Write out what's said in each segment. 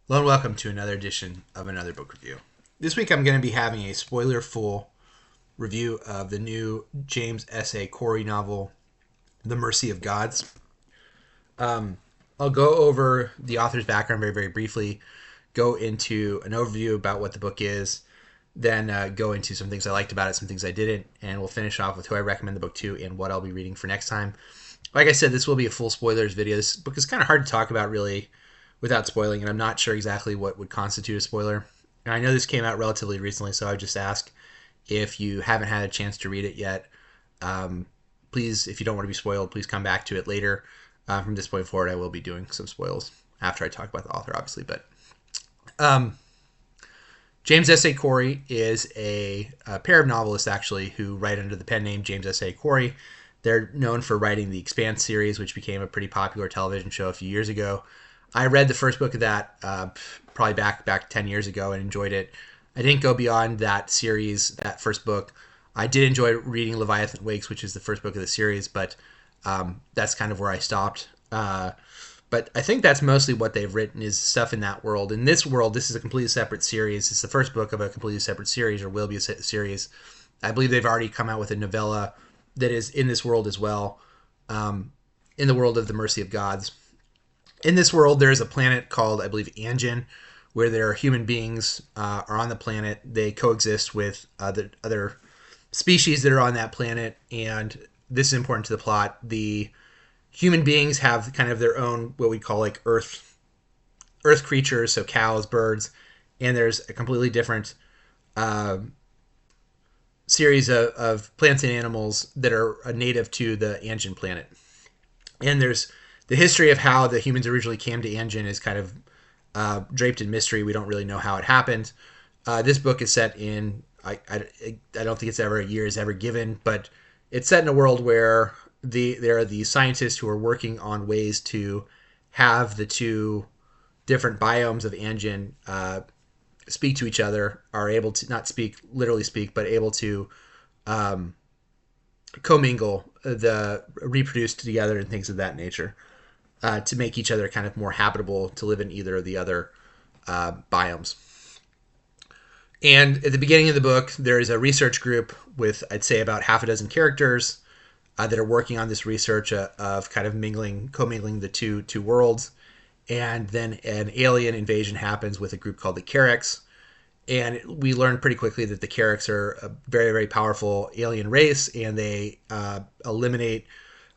Hello and welcome to another edition of Another Book Review. This week I'm going to be having a spoiler-full review of the new James S.A. Corey novel, The Mercy of Gods. I'll go over the author's background very, very briefly, go into an overview about what the book is, then go into some things I liked about it, some things I didn't, and we'll finish off with who I recommend the book to and what I'll be reading for next time. Like I said, this will be a full spoilers video. This book is kind of hard to talk about really without spoiling, and I'm not sure exactly what would constitute a spoiler. And I know this came out relatively recently, so I would just ask if you haven't had a chance to read it yet, please, if you don't want to be spoiled, please come back to it later. From this point forward, I will be doing some spoils after I talk about the author, obviously. But James S.A. Corey is a pair of novelists, actually, who write under the pen name James S.A. Corey. They're known for writing the Expanse series, which became a pretty popular television show a few years ago. I read the first book of that probably back 10 years ago and enjoyed it. I didn't go beyond that series, that first book. I did enjoy reading Leviathan Wakes, which is the first book of the series, but that's kind of where I stopped. But I think that's mostly what they've written is stuff in that world. In this world, this is a completely separate series. It's the first book of a completely separate series, or will be a series. I believe they've already come out with a novella that is in this world as well, in the world of the Mercy of Gods. In this world, there is a planet called, I believe, Anjin, where there are human beings are on the planet. They coexist with other species that are on that planet, and this is important to the plot. The human beings have kind of their own what we call like Earth creatures, so cows, birds, and there's a completely different series of plants and animals that are native to the Anjin planet. And there's the history of how the humans originally came to Anjin is kind of draped in mystery. We don't really know how it happened. This book is set in I don't think it's ever a year is ever given, but it's set in a world where there are these scientists who are working on ways to have the two different biomes of Anjin speak to each other, are able to not speak literally speak, but able to commingle, the reproduce together and things of that nature, to make each other kind of more habitable to live in either of the other biomes. And at the beginning of the book, there is a research group with, I'd say, about half a dozen characters that are working on this research of kind of commingling the two worlds. And then an alien invasion happens with a group called the Carracks. And we learn pretty quickly that the Carracks are a very, very powerful alien race, and they eliminate,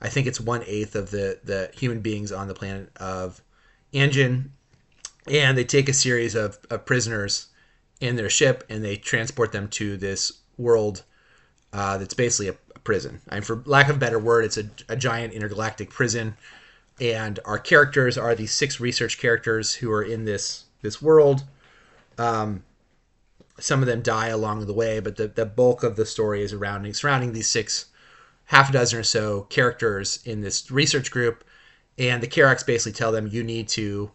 I think it's 1/8 of the human beings on the planet of Anjin. And they take a series of prisoners in their ship, and they transport them to this world that's basically a prison. And for lack of a better word, it's a giant intergalactic prison. And our characters are these 6 research characters who are in this world. Some of them die along the way, but the bulk of the story is surrounding these 6, half a dozen or so characters in this research group. And the Carracks basically tell them, you need to,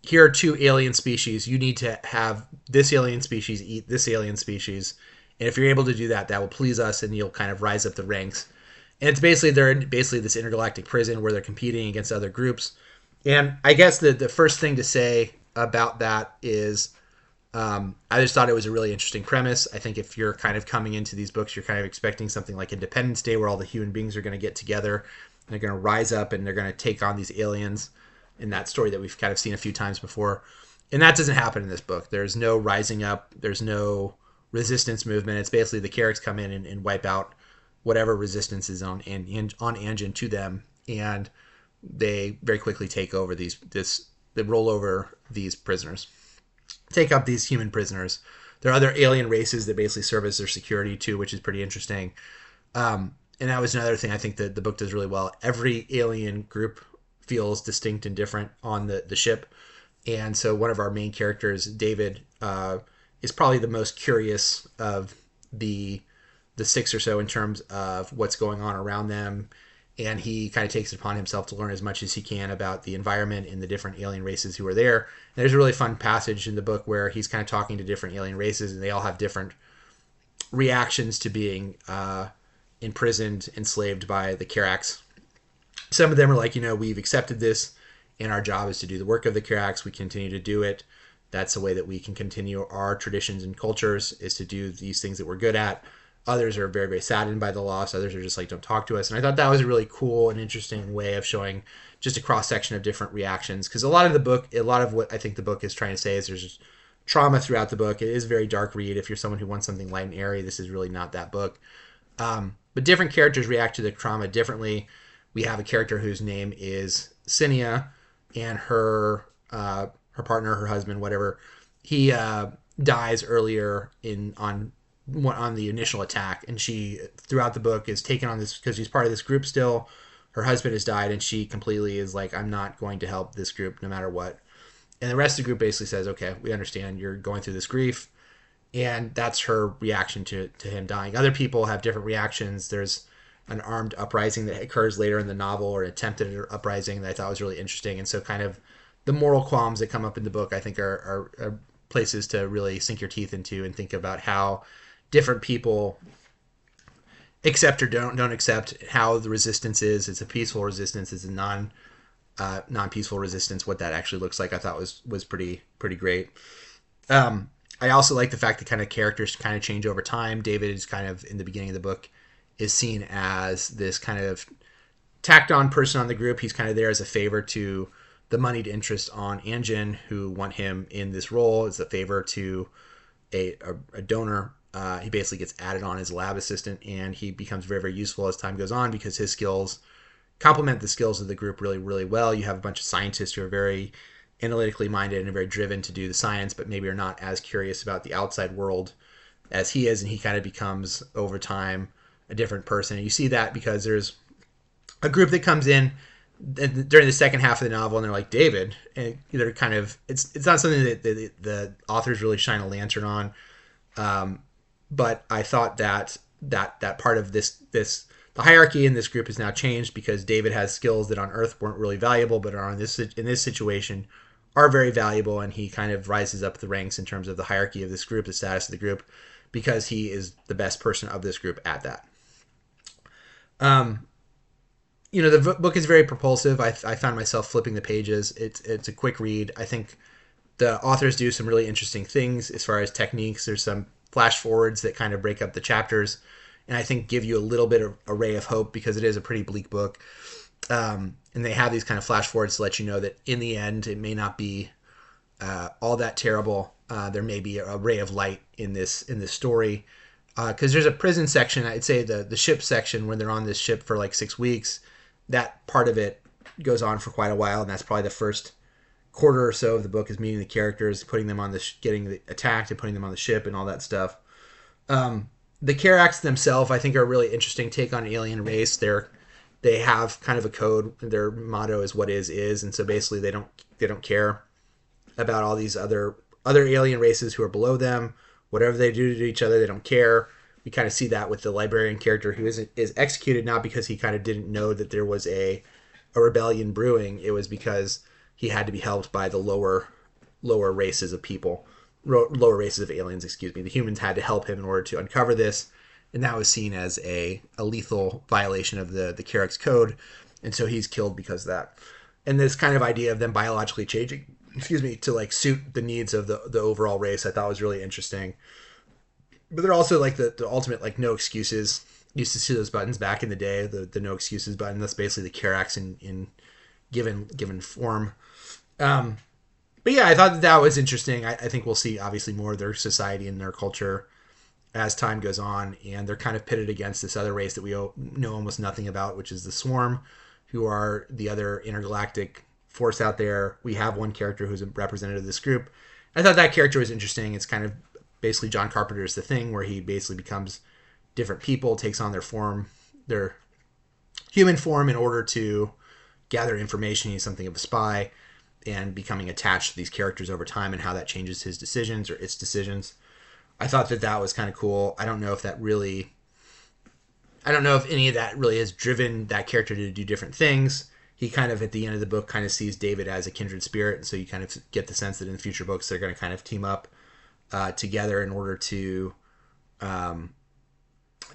here are 2 alien species, you need to have this alien species eat this alien species. And if you're able to do that, that will please us, and you'll kind of rise up the ranks. And it's basically, they're in basically this intergalactic prison where they're competing against other groups. And I guess the first thing to say about that is, I just thought it was a really interesting premise. I think if you're kind of coming into these books, you're kind of expecting something like Independence Day, where all the human beings are going to get together and they're going to rise up and they're going to take on these aliens, in that story that we've kind of seen a few times before. And that doesn't happen in this book. There's no rising up. There's no resistance movement. It's basically the Carracks come in and wipe out whatever resistance is on Anjin to them, and they very quickly take over they roll over these prisoners, take up these human prisoners. There are other alien races that basically serve as their security too, which is pretty interesting. And that was another thing I think that the book does really well. Every alien group feels distinct and different on the ship. And so one of our main characters, David, is probably the most curious of the 6 or so in terms of what's going on around them. And he kind of takes it upon himself to learn as much as he can about the environment and the different alien races who are there. And there's a really fun passage in the book where he's kind of talking to different alien races, and they all have different reactions to being imprisoned, enslaved by the Carracks. Some of them are like, we've accepted this and our job is to do the work of the Kirax. We continue to do it. That's the way that we can continue our traditions and cultures, is to do these things that we're good at. Others are very, very saddened by the loss. Others are just like, don't talk to us. And I thought that was a really cool and interesting way of showing just a cross section of different reactions. Because a lot of the book, a lot of what I think the book is trying to say is there's just trauma throughout the book. It is a very dark read. If you're someone who wants something light and airy, this is really not that book. But different characters react to the trauma differently. We have a character whose name is Cinia, and her partner, her husband, whatever, he dies earlier on the initial attack, and she throughout the book is taken on this because she's part of this group still. Her husband has died, and she completely is like, I'm not going to help this group no matter what. And the rest of the group basically says, okay, we understand you're going through this grief. And that's her reaction to him dying. Other people have different reactions. There's an armed uprising that occurs later in the novel, or an attempted uprising, that I thought was really interesting. And so kind of the moral qualms that come up in the book, I think are places to really sink your teeth into and think about how different people accept or don't accept, how the resistance is. It's a peaceful resistance. It's a non-peaceful resistance. What that actually looks like, I thought was pretty great. I also like the fact that kind of characters kind of change over time. David is kind of, in the beginning of the book, is seen as this kind of tacked on person on the group. He's kind of there as a favor to the moneyed interest on Anjin, who want him in this role, as a favor to a donor. He basically gets added on as a lab assistant, and he becomes very, very useful as time goes on because his skills complement the skills of the group really, really well. You have a bunch of scientists who are very analytically minded and very driven to do the science, but maybe are not as curious about the outside world as he is, and he kind of becomes, over time, a different person. And you see that because there's a group that comes in during the second half of the novel, and they're like, David, and they're kind of, it's not something that the authors really shine a lantern on, but I thought that part of this the hierarchy in this group has now changed because David has skills that on Earth weren't really valuable, but are in this situation are very valuable, and he kind of rises up the ranks in terms of the hierarchy of this group, the status of the group, because he is the best person of this group at that. The book is very propulsive. I found myself flipping the pages. It's a quick read. I think the authors do some really interesting things as far as techniques. There's some flash forwards that kind of break up the chapters, and I think give you a little bit of a ray of hope because it is a pretty bleak book. And they have these kind of flash forwards to let you know that in the end, it may not be all that terrible. There may be a ray of light in this story, because there's a prison section. I'd say the ship section, when they're on this ship for like 6 weeks, that part of it goes on for quite a while, and that's probably the first quarter or so of the book is meeting the characters, putting them on getting attacked and putting them on the ship and all that stuff. The Kirax themselves, I think, are a really interesting take on an alien race. They have kind of a code. Their motto is "What is," and so basically they don't care about all these other alien races who are below them. Whatever they do to each other, they don't care. We kind of see that with the librarian character, who is executed not because he kind of didn't know that there was a rebellion brewing. It was because he had to be helped by the lower races of people, lower races of aliens. Excuse me. The humans had to help him in order to uncover this. And that was seen as a lethal violation of the Kirax code, and so he's killed because of that. And this kind of idea of them biologically changing, to like suit the needs of the overall race, I thought was really interesting. But they're also like the ultimate like no excuses. Used to see those buttons back in the day, the no excuses button. That's basically the Kirax in given form. But yeah, I thought that was interesting. I think we'll see obviously more of their society and their culture as time goes on, and they're kind of pitted against this other race that we know almost nothing about, which is the Swarm, who are the other intergalactic force out there. We have one character who's a representative of this group. I thought that character was interesting. It's kind of basically John Carpenter's The Thing, where he basically becomes different people, takes on their human form in order to gather information. He's something of a spy, and becoming attached to these characters over time and how that changes his decisions or its decisions. I thought that was kind of cool. I don't know if any of that really has driven that character to do different things. He kind of, at the end of the book, kind of sees David as a kindred spirit, and so you kind of get the sense that in future books they're going to kind of team up together in order to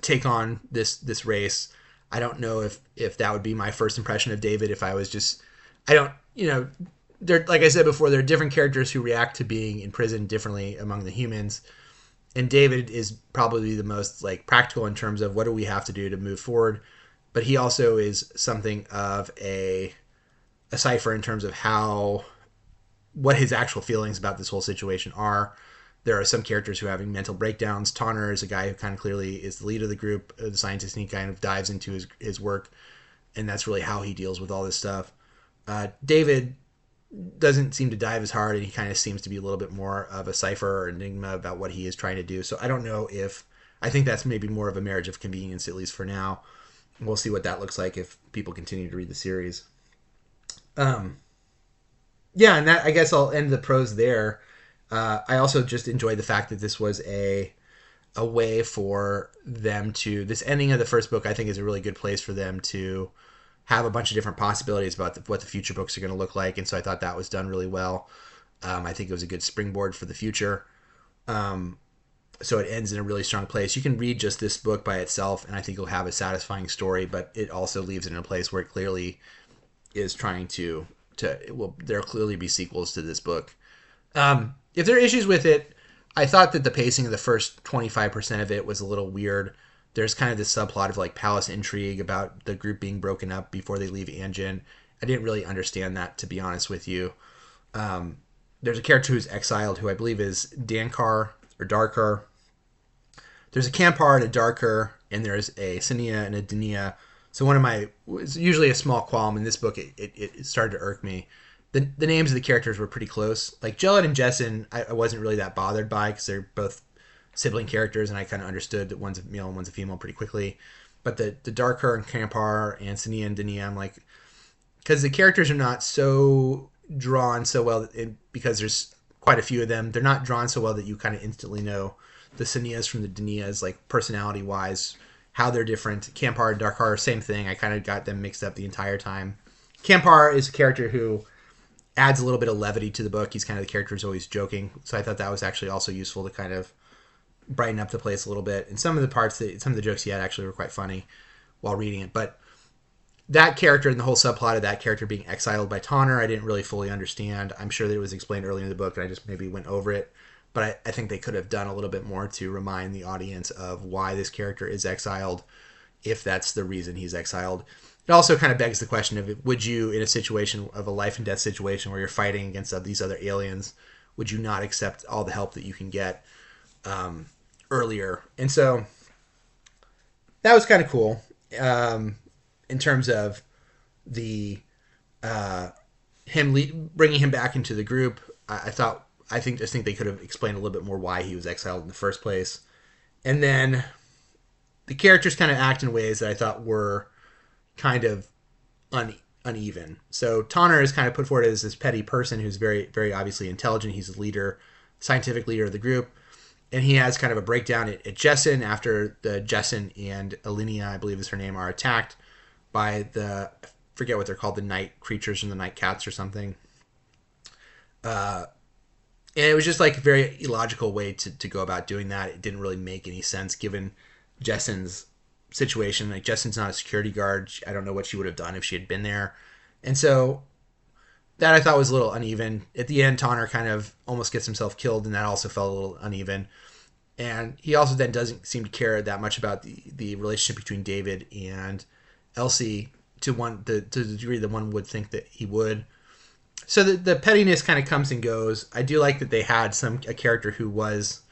take on this race. I don't know if that would be my first impression of David if I was just I don't, they're like I said before, there are different characters who react to being in prison differently among the humans, and David is probably the most like practical in terms of what do we have to do to move forward, but he also is something of a cipher in terms of how what his actual feelings about this whole situation are. There are some characters who are having mental breakdowns. Tonner is a guy who kind of clearly is the lead of the group, the scientist, and he kind of dives into his work, and that's really how he deals with all this stuff. David doesn't seem to dive as hard, and he kind of seems to be a little bit more of a cipher or enigma about what he is trying to do. So I don't know if I think that's maybe more of a marriage of convenience, at least for now. We'll see what that looks like if people continue to read the series. Um, yeah, and that I guess I'll end the prose there. I also just enjoyed the fact that this was a way for them to this ending of the first book. I think is a really good place for them to have a bunch of different possibilities about what the future books are going to look like, and so I thought that was done really well. I think it was a good springboard for the future. Um, so it ends in a really strong place. You can read just this book by itself, and I think you'll have a satisfying story. But it also leaves it in a place where it clearly is trying to well, there'll clearly be sequels to this book. If there are issues with it, I thought that the pacing of the first 25% of it was a little weird. There's kind of this subplot of like palace intrigue about the group being broken up before they leave Anjin. I didn't really understand that, to be honest with you. Um, there's a character who's exiled who I believe is Dankar or Darkar. There's a Campar and a Darker, and there's a Sania and a Dania. So one of my it's usually a small qualm in this book. It started to irk me. The names of the characters were pretty close. Like Jellin and Jessen, I wasn't really that bothered by because they're both sibling characters, and I kind of understood that one's a male and one's a female pretty quickly. But the Darker and Campar and Sania and Dania, I'm like, because the characters are not so drawn so well, because there's quite a few of them. They're not drawn so well that you kind of instantly know the Sanias from the Danias, like personality wise, how they're different. Campar and Darkar, same thing. I kind of got them mixed up the entire time. Campar is a character who adds a little bit of levity to the book. He's kind of the character who's always joking, so I thought that was actually also useful to kind of brighten up the place a little bit. And some of the parts, some of the jokes he had actually were quite funny while reading it. But that character and the whole subplot of that character being exiled by Tonner, I didn't really fully understand. I'm sure that it was explained earlier in the book, and I just maybe went over it. But I think they could have done a little bit more to remind the audience of why this character is exiled, if that's the reason he's exiled. It also kind of begs the question of, would you, in a situation of a life and death situation where you're fighting against these other aliens, would you not accept all the help that you can get earlier? And so that was kind of cool in terms of the bringing him back into the group. I think they could have explained a little bit more why he was exiled in the first place. And then the characters kind of act in ways that I thought were kind of uneven. So Tonner is kind of put forward as this petty person who's very, very obviously intelligent. He's the leader, scientific leader of the group. And he has kind of a breakdown at Jessen after the Jessen and Alinea, I believe is her name, are attacked by I forget what they're called, the night creatures and the night cats or something. And it was just like a very illogical way to go about doing that. It didn't really make any sense given Jessen's situation. Like, Jessen's not a security guard. I don't know what she would have done if she had been there. And so that I thought was a little uneven. At the end, Tonner kind of almost gets himself killed, and that also felt a little uneven. And he also then doesn't seem to care that much about the relationship between David and Elsie to the degree that one would think that he would. So the pettiness kind of comes and goes. I do like that they had a character who was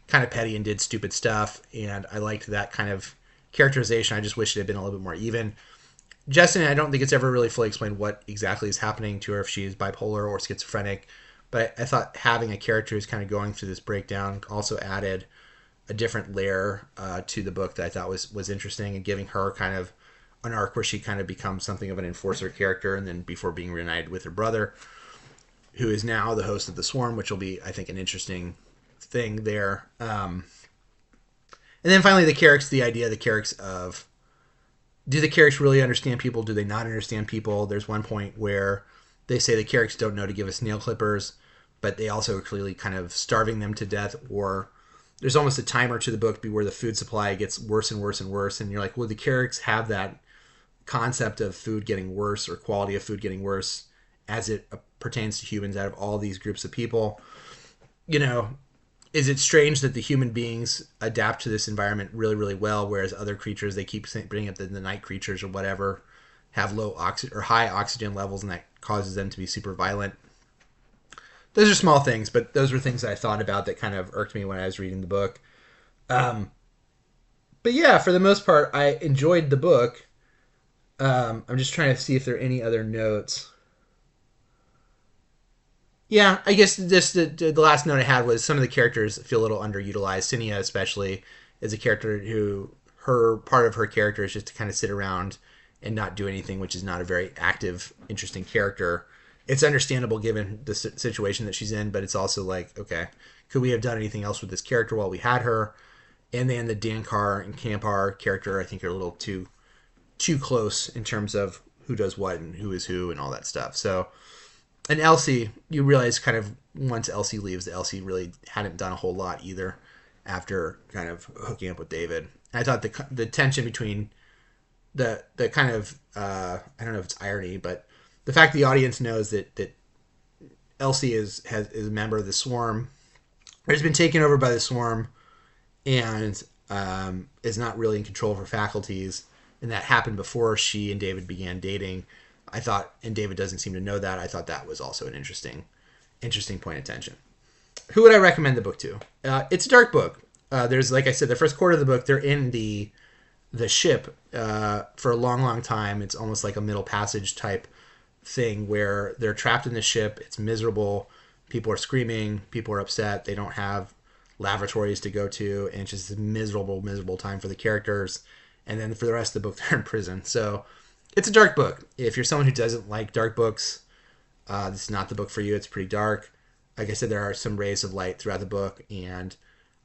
kind of petty and did stupid stuff, and I liked that kind of characterization. I just wish it had been a little bit more even. Jessen, I don't think it's ever really fully explained what exactly is happening to her, if she is bipolar or schizophrenic, but I thought having a character who's kind of going through this breakdown also added a different layer to the book that I thought was interesting, and giving her kind of an arc where she kind of becomes something of an enforcer character, and then before being reunited with her brother, who is now the host of the Swarm, which will be, I think, an interesting thing there. And then finally, the idea of the Carricks of, do the Carricks really understand people? Do they not understand people? There's one point where they say the Carricks don't know to give us nail clippers, but they also are clearly kind of starving them to death, or there's almost a timer to the book where the food supply gets worse and worse and worse, and you're like, well, the Carricks have that concept of food getting worse or quality of food getting worse as it pertains to humans out of all these groups of people. You know, is it strange that the human beings adapt to this environment really, really well, whereas other creatures, they keep bringing up the night creatures or whatever, have low oxygen or high oxygen levels, and that causes them to be super violent. Those are small things, but those were things that I thought about that kind of irked me when I was reading the book. Um, but yeah, for the most part, I enjoyed the book. I'm just trying to see if there are any other notes. Yeah, I guess just the last note I had was some of the characters feel a little underutilized. Cinia, especially, is a character who her part of her character is just to kind of sit around and not do anything, which is not a very active, interesting character. It's understandable given the situation that she's in, but it's also like, okay, could we have done anything else with this character while we had her? And then the Dankar and Kampar character, I think, are a little too close in terms of who does what and who is who and all that stuff. So, and Elsie, you realize kind of once Elsie leaves, that Elsie really hadn't done a whole lot either after kind of hooking up with David. And I thought the tension between the kind of I don't know if it's irony, but the fact the audience knows that Elsie is a member of the Swarm, or has been taken over by the Swarm, and is not really in control of her faculties, and that happened before she and David began dating. I thought, and David doesn't seem to know that. I thought that was also an interesting point of tension. Who would I recommend the book to? It's a dark book. There's, like I said, the first quarter of the book, they're in the ship for a long, long time. It's almost like a middle passage type thing where they're trapped in the ship. It's miserable. People are screaming. People are upset. They don't have lavatories to go to, and it's just a miserable, miserable time for the characters. And then for the rest of the book, they're in prison. So it's a dark book. If you're someone who doesn't like dark books, this is not the book for you. It's pretty dark. Like I said, there are some rays of light throughout the book, and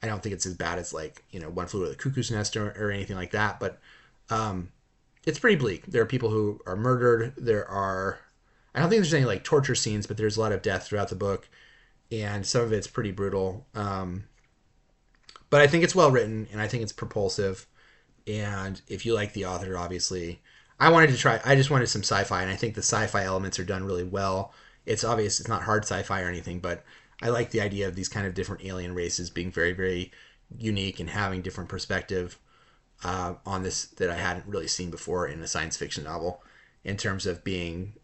I don't think it's as bad as, like, One Flew Over the Cuckoo's Nest or anything like that. But it's pretty bleak. There are people who are murdered. I don't think there's any like torture scenes, but there's a lot of death throughout the book, and some of it's pretty brutal. But I think it's well written, and I think it's propulsive. And if you like the author, obviously, I just wanted some sci-fi, and I think the sci-fi elements are done really well. It's obvious it's not hard sci-fi or anything, but I like the idea of these kind of different alien races being very, very unique and having different perspective on this that I hadn't really seen before in a science fiction novel, in terms of being,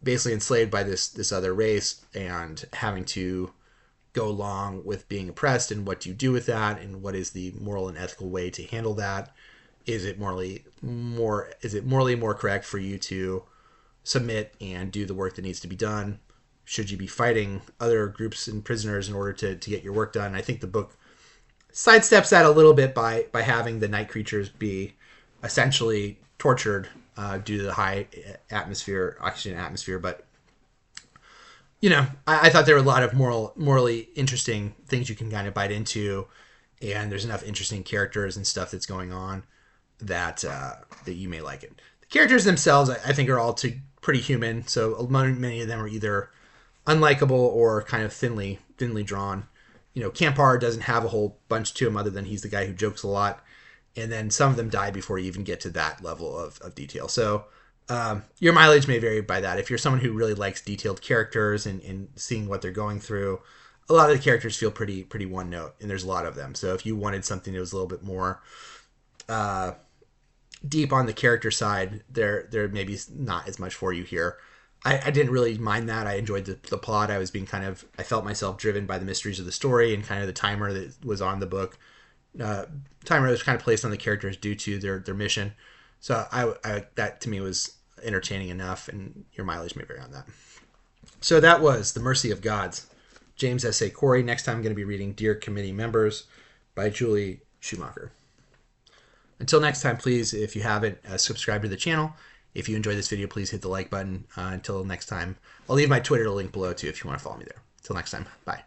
basically enslaved by this other race and having to go along with being oppressed, and what do you do with that, and what is the moral and ethical way to handle that. Is it morally more correct for you to submit and do the work that needs to be done? Should you be fighting other groups and prisoners in order to get your work done? I think the book sidesteps that a little bit by having the night creatures be essentially tortured due to the high oxygen atmosphere. But I thought there were a lot of morally interesting things you can kind of bite into, and there's enough interesting characters and stuff that's going on that you may like it. The characters themselves, I think, are all pretty human. So many of them are either unlikable or kind of thinly drawn. Kampar doesn't have a whole bunch to him other than he's the guy who jokes a lot, and then some of them die before you even get to that level of detail. So your mileage may vary by that. If you're someone who really likes detailed characters and seeing what they're going through, a lot of the characters feel pretty one note, and there's a lot of them. So if you wanted something that was a little bit more deep on the character side, there maybe not as much for you here. I didn't really mind that. I enjoyed the plot. I felt myself driven by the mysteries of the story and kind of the timer that was on the book. Timer was kind of placed on the characters due to their mission. So that to me was entertaining enough, and your mileage may vary on that. So that was The Mercy of Gods, James S.A. Corey. Next time I'm going to be reading Dear Committee Members by Julie Schumacher. Until next time, please, if you haven't, subscribe to the channel. If you enjoyed this video, please hit the like button. Until next time, I'll leave my Twitter link below too if you want to follow me there. Until next time, bye.